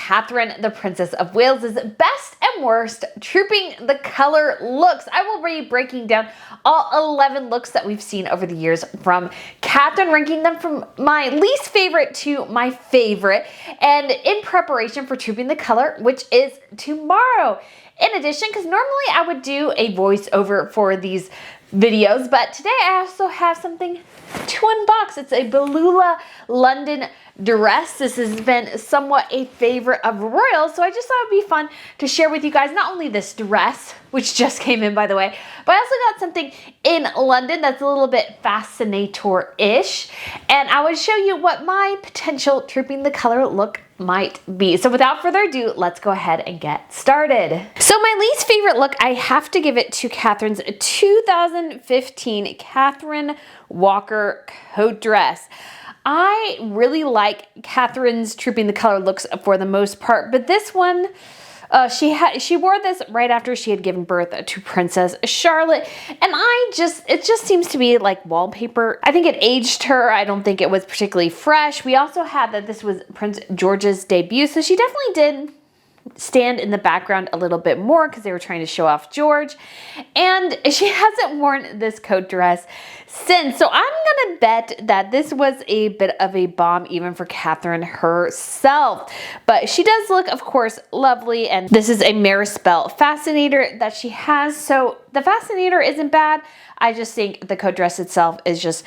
Catherine, the Princess of Wales's best and worst trooping the color looks. I will be breaking down all 11 looks that we've seen over the years from Catherine, ranking them from my least favorite to my favorite, and in preparation for trooping the color, which is tomorrow. In addition, because normally I would do a voiceover for these videos, but today I also have something to unbox. It's a Beulah London dress. This has been somewhat a favorite of Royal, so I just thought it would be fun to share with you guys not only this dress, which just came in by the way, but I also got something in London that's a little bit fascinator-ish, and I would show you what my potential trooping the color look might be. So without further ado, let's go ahead and get started. So my least favorite look, I have to give it to Catherine's 2015 Catherine Walker coat dress. I really like Catherine's trooping the color looks for the most part, but this one, she wore this right after she had given birth to Princess Charlotte, and it just seems to be like wallpaper. I think it aged her. I don't think it was particularly fresh. We also had that this was Prince George's debut, so she definitely did stand in the background a little bit more because they were trying to show off George, and she hasn't worn this coat dress since, so I'm gonna bet that this was a bit of a bomb even for Catherine herself. But she does look, of course, lovely, and this is a Marespel fascinator that she has, so the fascinator isn't bad. I just think the coat dress itself is just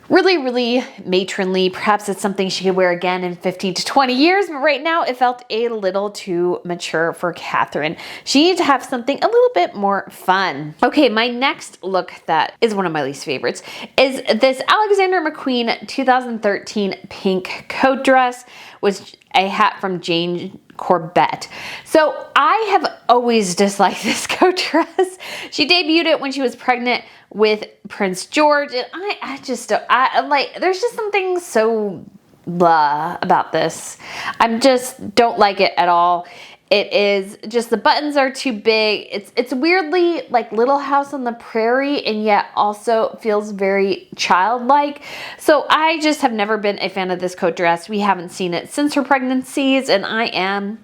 really, really matronly. Perhaps it's something she could wear again in 15 to 20 years, but right now it felt a little too mature for Catherine. She needs to have something a little bit more fun. Okay, my next look that is one of my least favorites is this Alexander McQueen 2013 pink coat dress with a hat from Jane Corbett. So I have always disliked this coat dress. She debuted it when she was pregnant with Prince George, and I just don't, there's just something so blah about this. I just don't like it at all. It is just, the buttons are too big. It's weirdly like Little House on the Prairie, and yet also feels very childlike. So I just have never been a fan of this coat dress. We haven't seen it since her pregnancies, and I'm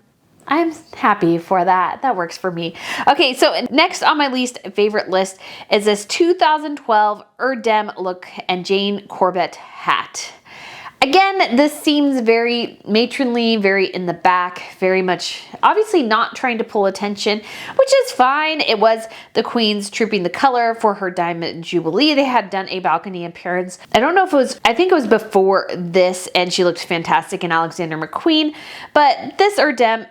happy for that. That works for me. Okay, so next on my least favorite list is this 2012 Erdem look and Jane Corbett hat. Again, this seems very matronly, very in the back, very much obviously not trying to pull attention, which is fine. It was the Queen's trooping the color for her Diamond Jubilee. They had done a balcony appearance. I don't know if it was, I think it was before this, and she looked fantastic in Alexander McQueen, but this Erdem,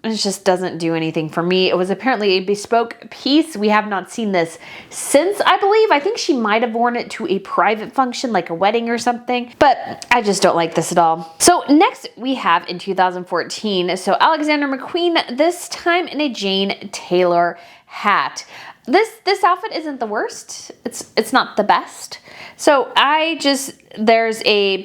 it just doesn't do anything for me. It was apparently a bespoke piece. We have not seen this since, I believe. I think she might have worn it to a private function, like a wedding or something, but I just don't like this at all. So next we have in 2014, so Alexander McQueen, this time in a Jane Taylor hat. This outfit isn't the worst. It's not the best. So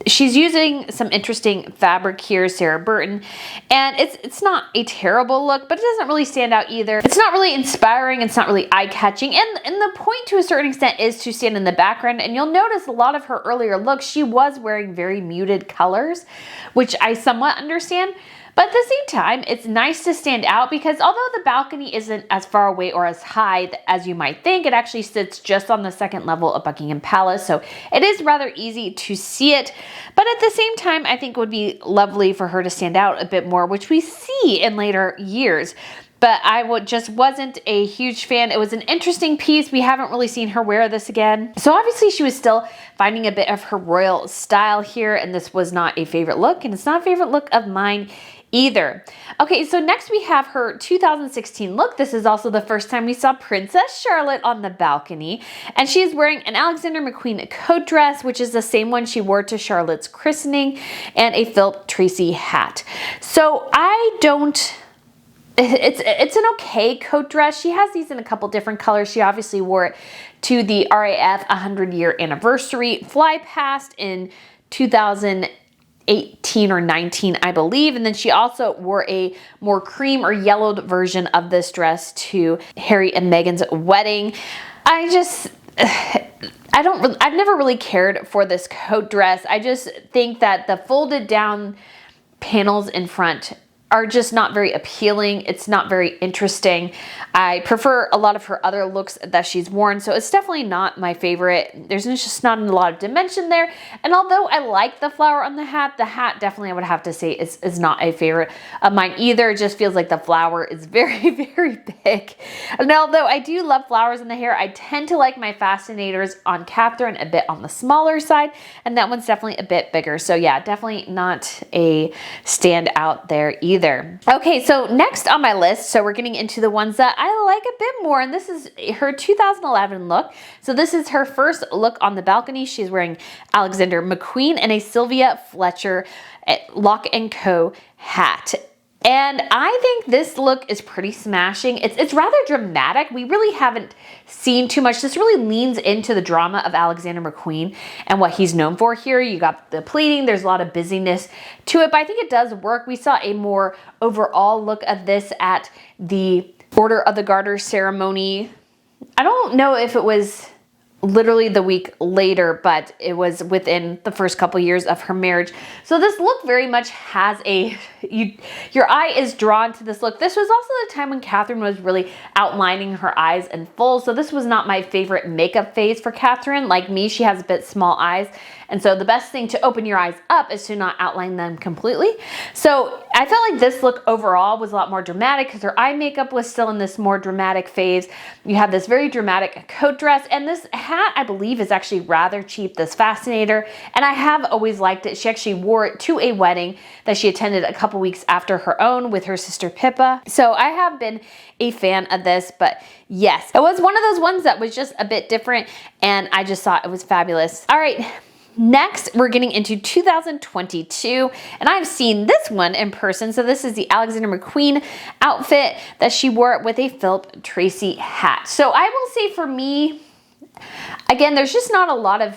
she's using some interesting fabric here, Sarah Burton, and it's not a terrible look, but it doesn't really stand out either. It's not really inspiring, it's not really eye-catching, and the point to a certain extent is to stand in the background, and you'll notice a lot of her earlier looks, she was wearing very muted colors, which I somewhat understand. But at the same time, it's nice to stand out because although the balcony isn't as far away or as high as you might think, it actually sits just on the second level of Buckingham Palace, so it is rather easy to see it. But at the same time, I think it would be lovely for her to stand out a bit more, which we see in later years. But I just wasn't a huge fan. It was an interesting piece. We haven't really seen her wear this again. So obviously she was still finding a bit of her royal style here, and this was not a favorite look, and it's not a favorite look of mine either. Okay, so next we have her 2016 look. This is also the first time we saw Princess Charlotte on the balcony, and she is wearing an Alexander McQueen coat dress, which is the same one she wore to Charlotte's christening, and a Philip Tracy hat. So it's an okay coat dress. She has these in a couple different colors. She obviously wore it to the RAF 100-year anniversary fly past in 2018 or 19, I believe. And then she also wore a more cream or yellowed version of this dress to Harry and Meghan's wedding. I've never really cared for this coat dress. I just think that the folded down panels in front are just not very appealing. It's not very interesting. I prefer a lot of her other looks that she's worn, so it's definitely not my favorite. There's just not a lot of dimension there. And although I like the flower on the hat definitely I would have to say is not a favorite of mine either. It just feels like the flower is very, very big. And although I do love flowers in the hair, I tend to like my fascinators on Catherine a bit on the smaller side, and that one's definitely a bit bigger. So yeah, definitely not a standout there either. Okay, so next on my list, so we're getting into the ones that I like a bit more, and this is her 2011 look. So this is her first look on the balcony. She's wearing Alexander McQueen and a Sylvia Fletcher Lock & Co hat. And I think this look is pretty smashing. It's rather dramatic. We really haven't seen too much. This really leans into the drama of Alexander McQueen and what he's known for here. You got the pleating, there's a lot of busyness to it, but I think it does work. We saw a more overall look of this at the Order of the Garter ceremony. I don't know if it was literally the week later, but it was within the first couple years of her marriage. So this look very much has your eye is drawn to this look. This was also the time when Catherine was really outlining her eyes in full. So this was not my favorite makeup phase for Catherine. Like me, she has a bit small eyes. And so the best thing to open your eyes up is to not outline them completely. So I felt like this look overall was a lot more dramatic because her eye makeup was still in this more dramatic phase. You have this very dramatic coat dress, and this hat, I believe, is actually rather cheap, this fascinator, and I have always liked it. She actually wore it to a wedding that she attended a couple weeks after her own with her sister Pippa. So I have been a fan of this, but yes, it was one of those ones that was just a bit different, and I just thought it was fabulous. All right. Next, we're getting into 2022, and I've seen this one in person. So this is the Alexander McQueen outfit that she wore with a Philip Tracy hat. So I will say for me, again, there's just not a lot of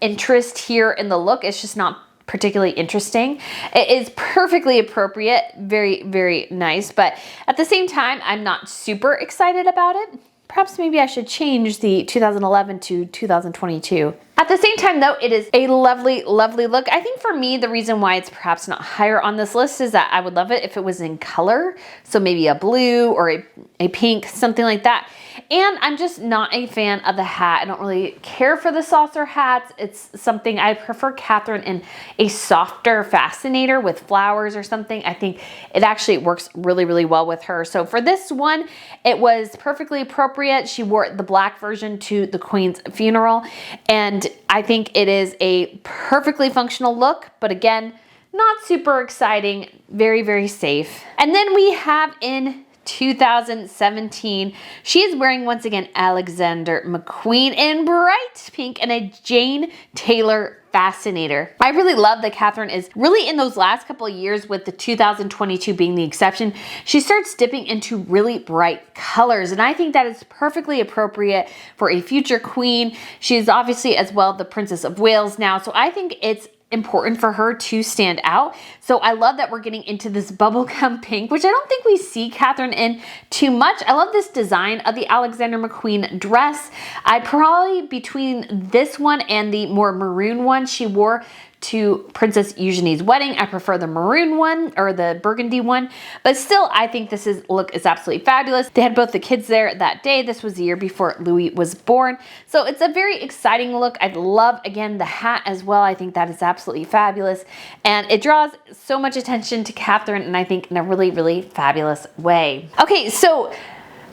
interest here in the look. It's just not particularly interesting. It is perfectly appropriate, very, very nice, but at the same time, I'm not super excited about it. Perhaps maybe I should change the 2011 to 2022. At the same time though, it is a lovely, lovely look. I think for me, the reason why it's perhaps not higher on this list is that I would love it if it was in color. So maybe a blue or a pink, something like that. And I'm just not a fan of the hat. I don't really care for the saucer hats. It's something I prefer Catherine in a softer fascinator with flowers or something. I think it actually works really, really well with her. So for this one, it was perfectly appropriate. She wore the black version to the Queen's funeral, and I think it is a perfectly functional look, but again, not super exciting, very, very safe. And then we have in 2017, she is wearing once again Alexander McQueen in bright pink and a Jane Taylor fascinator. I really love that Catherine is really in those last couple of years, with the 2022 being the exception, she starts dipping into really bright colors, and I think that is perfectly appropriate for a future queen. She is obviously as well the Princess of Wales now, so I think it's important for her to stand out. So I love that we're getting into this bubblegum pink, which I don't think we see Catherine in too much. I love this design of the Alexander McQueen dress. I probably, between this one and the more maroon one she wore to Princess Eugenie's wedding, I prefer the maroon one or the burgundy one, but still I think this look is absolutely fabulous. They had both the kids there that day. This was the year before Louis was born. So it's a very exciting look. I love, again, the hat as well. I think that is absolutely fabulous, and it draws so much attention to Catherine, and I think in a really, really fabulous way. Okay, so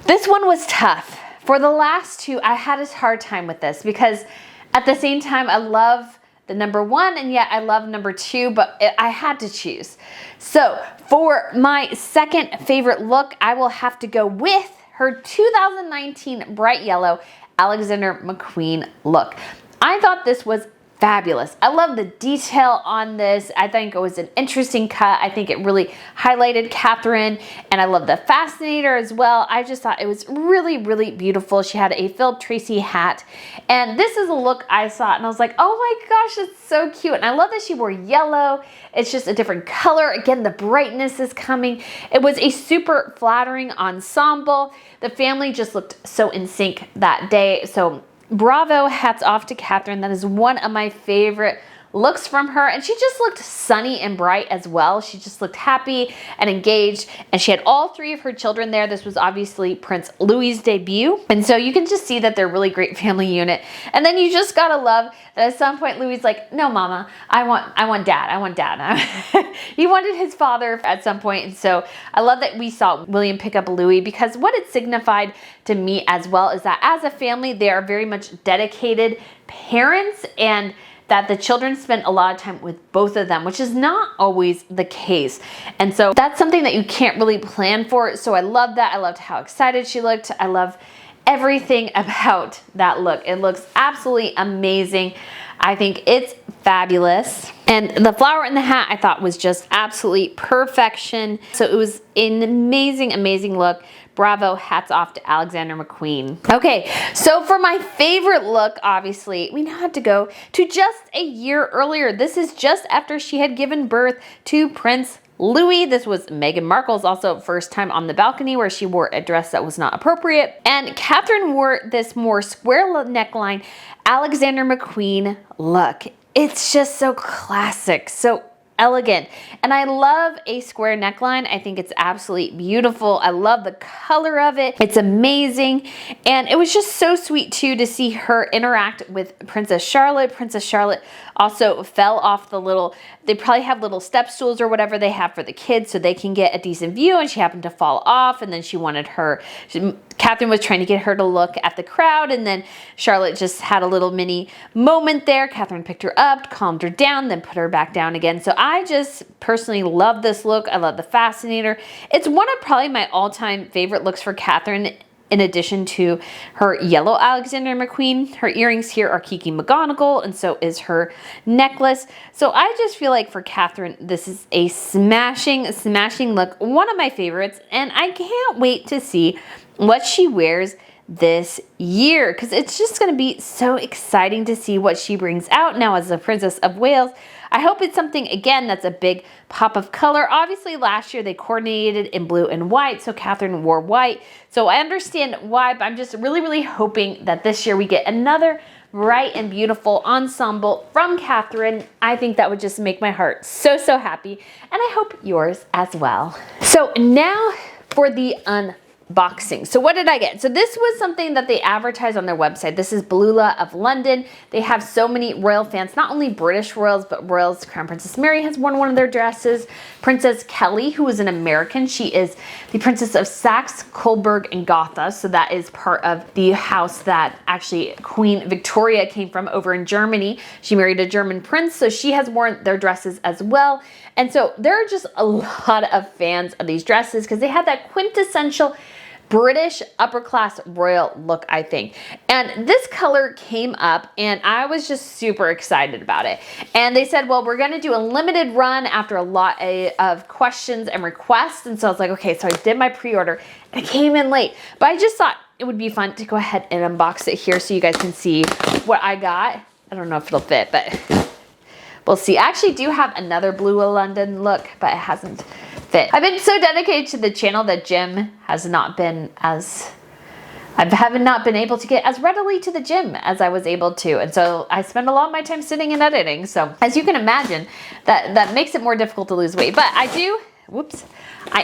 this one was tough. For the last two, I had a hard time with this because at the same time, I love the number one, and yet I love number two, but I had to choose. So for my second favorite look, I will have to go with her 2019 bright yellow Alexander McQueen look. I thought this was fabulous. I love the detail on this. I think it was an interesting cut. I think it really highlighted Catherine, and I love the fascinator as well. I just thought it was really, really beautiful. She had a Philip Tracy hat, and this is a look I saw and I was like, oh my gosh, it's so cute. And I love that she wore yellow. It's just a different color. Again, the brightness is coming. It was a super flattering ensemble. The family just looked so in sync that day. So bravo, hats off to Catherine. That is one of my favorite looks from her, and she just looked sunny and bright as well. She just looked happy and engaged, and she had all 3 of her children there. This was obviously Prince Louis's debut, and so you can just see that they're a really great family unit. And then you just gotta love that at some point Louis like, no mama, I want dad. He wanted his father at some point, and so I love that we saw William pick up Louis, because what it signified to me as well is that as a family they are very much dedicated parents, and that the children spend a lot of time with both of them, which is not always the case. And so that's something that you can't really plan for. So I love that. I loved how excited she looked. I love everything about that look. It looks absolutely amazing. I think it's fabulous. And the flower in the hat I thought was just absolutely perfection. So it was an amazing, amazing look. Bravo, hats off to Alexander McQueen. Okay, so for my favorite look, obviously, we now have to go to just a year earlier. This is just after she had given birth to Prince Louis. This was Meghan Markle's also first time on the balcony where she wore a dress that was not appropriate. And Catherine wore this more square neckline Alexander McQueen look. It's just so classic, so elegant. And I love a square neckline. I think it's absolutely beautiful. I love the color of it. It's amazing. And it was just so sweet too to see her interact with Princess Charlotte. Princess Charlotte also fell off the they probably have little step stools or whatever they have for the kids so they can get a decent view, and she happened to fall off, and then Catherine was trying to get her to look at the crowd, and then Charlotte just had a little mini moment there. Catherine picked her up, calmed her down, then put her back down again. So I just personally love this look. I love the fascinator. It's one of probably my all-time favorite looks for Catherine, in addition to her yellow Alexander McQueen. Her earrings here are Kiki McGonagall, and so is her necklace. So I just feel like for Catherine, this is a smashing, smashing look. One of my favorites, and I can't wait to see what she wears this year, because it's just going to be so exciting to see what she brings out now as the Princess of Wales. I hope it's something, again, that's a big pop of color. Obviously, last year they coordinated in blue and white, so Catherine wore white. So I understand why, but I'm just really, really hoping that this year we get another bright and beautiful ensemble from Catherine. I think that would just make my heart so, so happy, and I hope yours as well. So now for the unboxing. So what did I get? So this was something that they advertised on their website. This is Beulah of London. They have so many royal fans, not only British royals, but royals. Crown Princess Mary has worn one of their dresses. Princess Kelly, who is an American, she is the Princess of Saxe, Coburg, and Gotha. So that is part of the house that actually Queen Victoria came from over in Germany. She married a German prince, so she has worn their dresses as well. And so there are just a lot of fans of these dresses because they have that quintessential British upper class royal look, I think. And this color came up and I was just super excited about it. And they said, well, we're going to do a limited run after a lot of questions and requests. And so I was like, okay, so I did my pre-order and it came in late, but I just thought it would be fun to go ahead and unbox it here so you guys can see what I got. I don't know if it'll fit, but we'll see. I actually do have another Beulah London look, but it hasn't fit. I've been so dedicated to the channel that gym has not been as, I haven't not been able to get as readily to the gym as I was able to. And so I spend a lot of my time sitting and editing. So as you can imagine, that makes it more difficult to lose weight. But I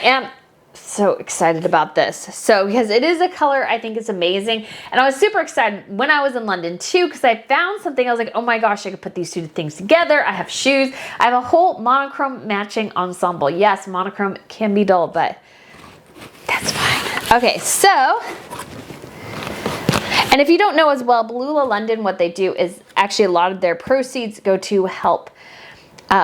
am so excited about this. So because it is a color I think is amazing, and I was super excited when I was in London too, because I found something. I was like, oh my gosh, I could put these two things together. I have shoes. I have a whole monochrome matching ensemble. Yes, monochrome can be dull, but that's fine. Okay, so, and if you don't know as well, Beulah London, what they do is actually a lot of their proceeds go to help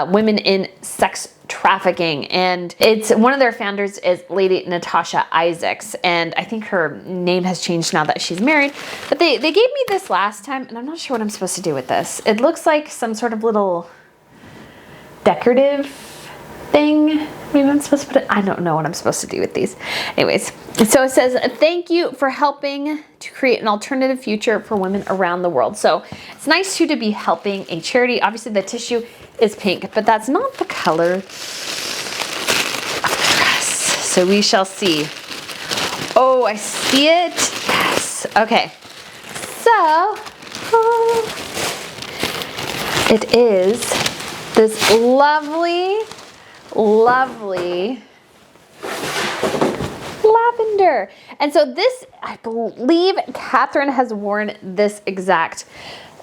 women in sex trafficking, and it's one of their founders is Lady Natasha Isaacs, and I think her name has changed now that she's married, but they gave me this last time, and I'm not sure what I'm supposed to do with this. It looks like some sort of little decorative thing. Maybe I'm supposed to put it, I don't know what I'm supposed to do with these. Anyways, so it says, thank you for helping to create an alternative future for women around the world. So it's nice too to be helping a charity. Obviously the tissue is pink, but that's not the color of the dress. So we shall see. Oh, I see it. Yes. Okay. So It is this lovely, lovely lavender. And so this, I believe Catherine has worn this exact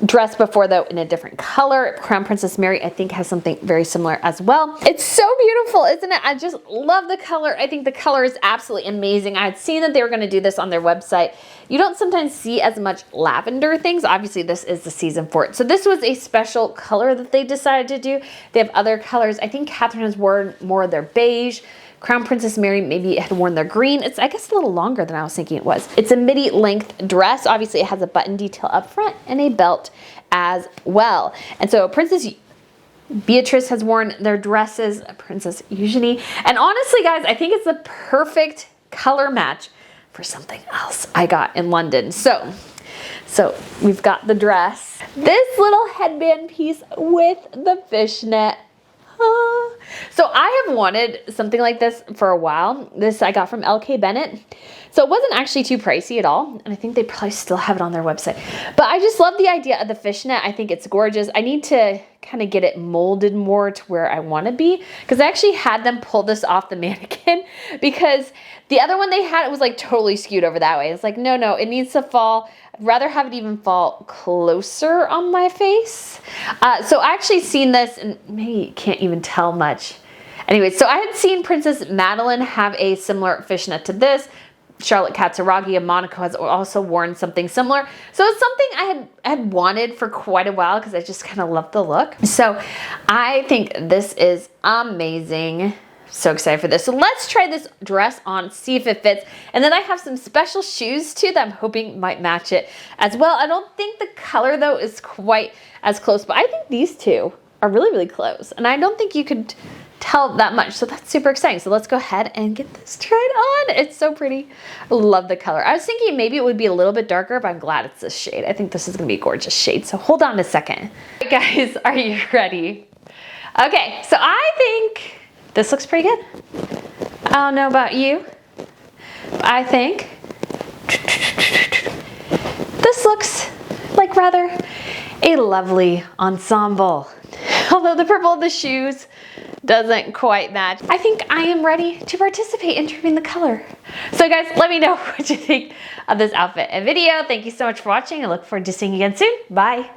dress before, though in a different color. Crown Princess Mary, I think, has something very similar as well. It's so beautiful, isn't it? I just love the color. I think the color is absolutely amazing. I had seen that they were going to do this on their website. You don't sometimes see as much lavender things. Obviously, this is the season for it. So this was a special color that they decided to do. They have other colors. I think Catherine has worn more of their beige. Crown Princess Mary maybe had worn their green. It's, I guess, a little longer than I was thinking it was. It's a midi length dress. Obviously, it has a button detail up front and a belt as well. And so Princess Beatrice has worn their dresses, Princess Eugenie. And honestly, guys, I think it's the perfect color match for something else I got in London. So we've got the dress, this little headband piece with the fishnet. So I have wanted something like this for a while. This I got from LK Bennett. So it wasn't actually too pricey at all. And I think they probably still have it on their website. But I just love the idea of the fishnet. I think it's gorgeous. I need to kind of get it molded more to where I want to be. Because I actually had them pull this off the mannequin. Because the other one they had, it was like totally skewed over that way. It's like, no, it needs to fall. I'd rather have it even fall closer on my face. So I actually seen this, and maybe you can't even tell much. Anyway, so I had seen Princess Madeline have a similar fishnet to this. Charlotte Katsaragi of Monaco has also worn something similar. So it's something I had wanted for quite a while because I just kind of love the look. So I think this is amazing. So excited for this. So let's try this dress on, see if it fits. And then I have some special shoes too that I'm hoping might match it as well. I don't think the color though is quite as close, but I think these two are really, really close. And I don't think you could tell that much. So that's super exciting. So let's go ahead and get this tried on. It's so pretty. I love the color. I was thinking maybe it would be a little bit darker, but I'm glad it's this shade. I think this is gonna be a gorgeous shade. So hold on a second. All right, guys, are you ready? Okay, so I think this looks pretty good. I don't know about you, but I think this looks like rather a lovely ensemble. Although the purple of the shoes doesn't quite match. I think I am ready to participate in trimming the color. So guys, let me know what you think of this outfit and video. Thank you so much for watching. I look forward to seeing you again soon. Bye.